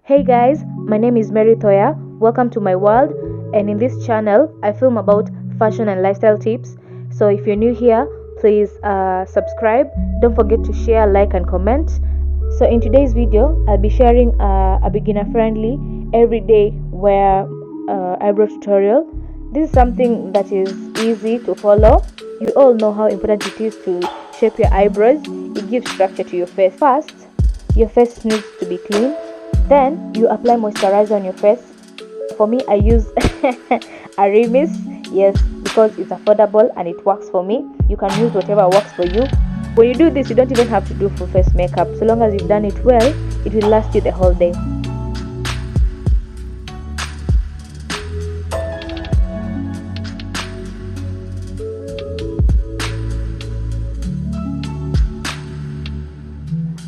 Hey guys, my name is Mary Thoya. Welcome to my world, and in this channel, I film about fashion and lifestyle tips. So if you're new here, please subscribe. Don't forget to share, like, and comment. So in today's video, I'll be sharing a beginner-friendly, everyday wear eyebrow tutorial. This is something that is easy to follow. You all know how important it is to shape your eyebrows. It gives structure to your face. First, your face needs to be clean. Then you apply moisturizer on your face. For me, I use a Remis, yes, because it's affordable and it works for me. You can use whatever works for you. When you do this, you don't even have to do full face makeup. So long as you've done it well, it will last you the whole day.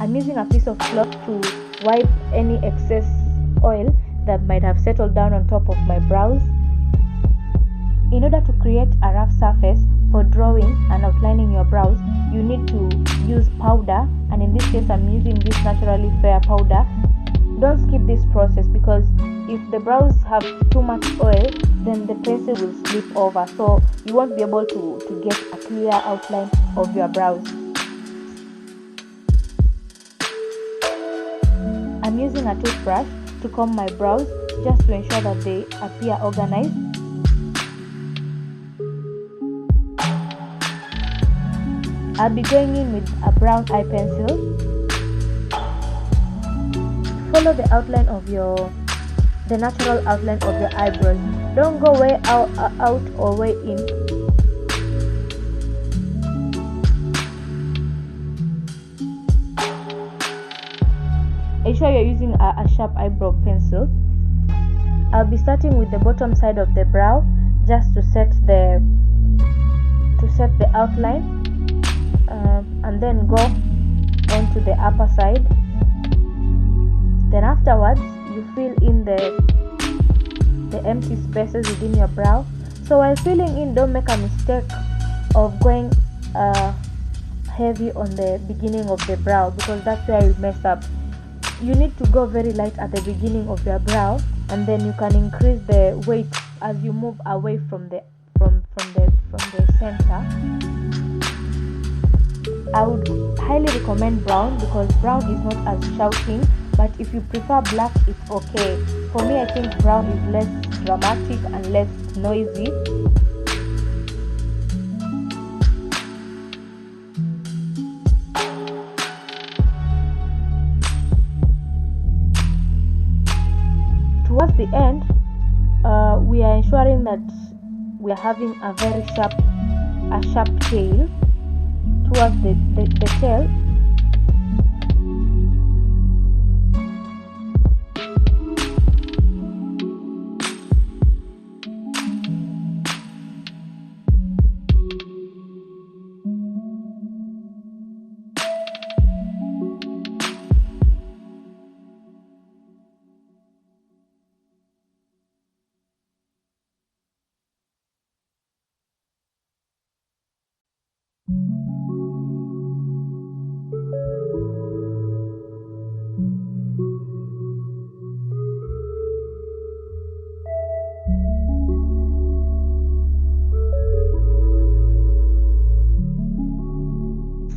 I'm using a piece of cloth to wipe any excess oil that might have settled down on top of my brows. In order to create a rough surface for drawing and outlining your brows, you need to use powder, and in this case I'm using this naturally fair powder. Don't skip this process, because if the brows have too much oil, then the pencil will slip over, so you won't be able to get a clear outline of your brows. I'm using a toothbrush to comb my brows just to ensure that they appear organized. I'll be going in with a brown eye pencil. Follow the outline of the natural outline of your eyebrows. Don't go way out or way in. Ensure you're using a sharp eyebrow pencil. I'll be starting with the bottom side of the brow just to set the outline, and then go on to the upper side. Then afterwards, you fill in the empty spaces within your brow. So while filling in, don't make a mistake of going heavy on the beginning of the brow, because that's where you mess up. You need to go very light at the beginning of your brow, and then you can increase the weight as you move away from the center. I would highly recommend brown, because brown is not as shouting, but if you prefer black, it's okay. For me, I think brown is less dramatic and less noisy. Towards the end, we are ensuring that we are having a very sharp tail. Towards the tail,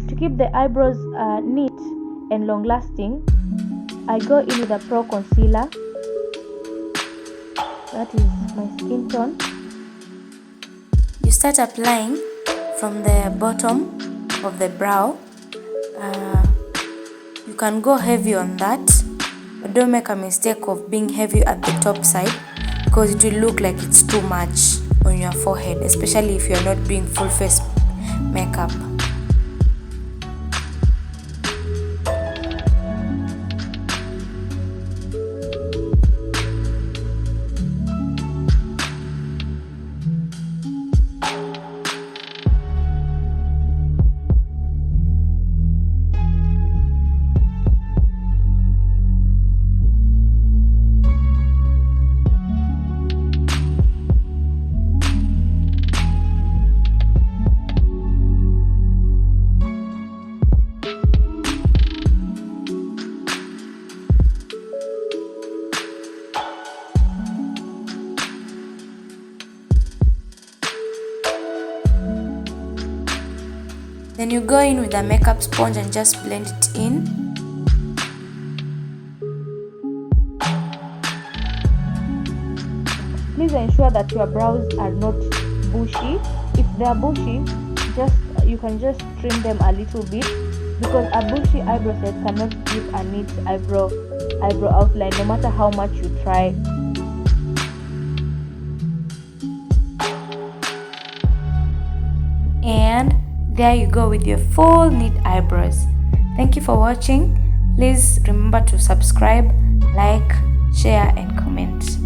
to keep the eyebrows neat and long lasting, I go in with a pro concealer. That is my skin tone. You start applying from the bottom of the brow. You can go heavy on that, but don't make a mistake of being heavy at the top side, because it will look like it's too much on your forehead, especially if you're not doing full face makeup. Then you go in with a makeup sponge and just blend it in. Please ensure that your brows are not bushy. If they are bushy, you can just trim them a little bit, because a bushy eyebrow set cannot give a neat eyebrow outline no matter how much you try. And there you go with your full neat eyebrows. Thank you for watching. Please remember to subscribe, like, share and comment.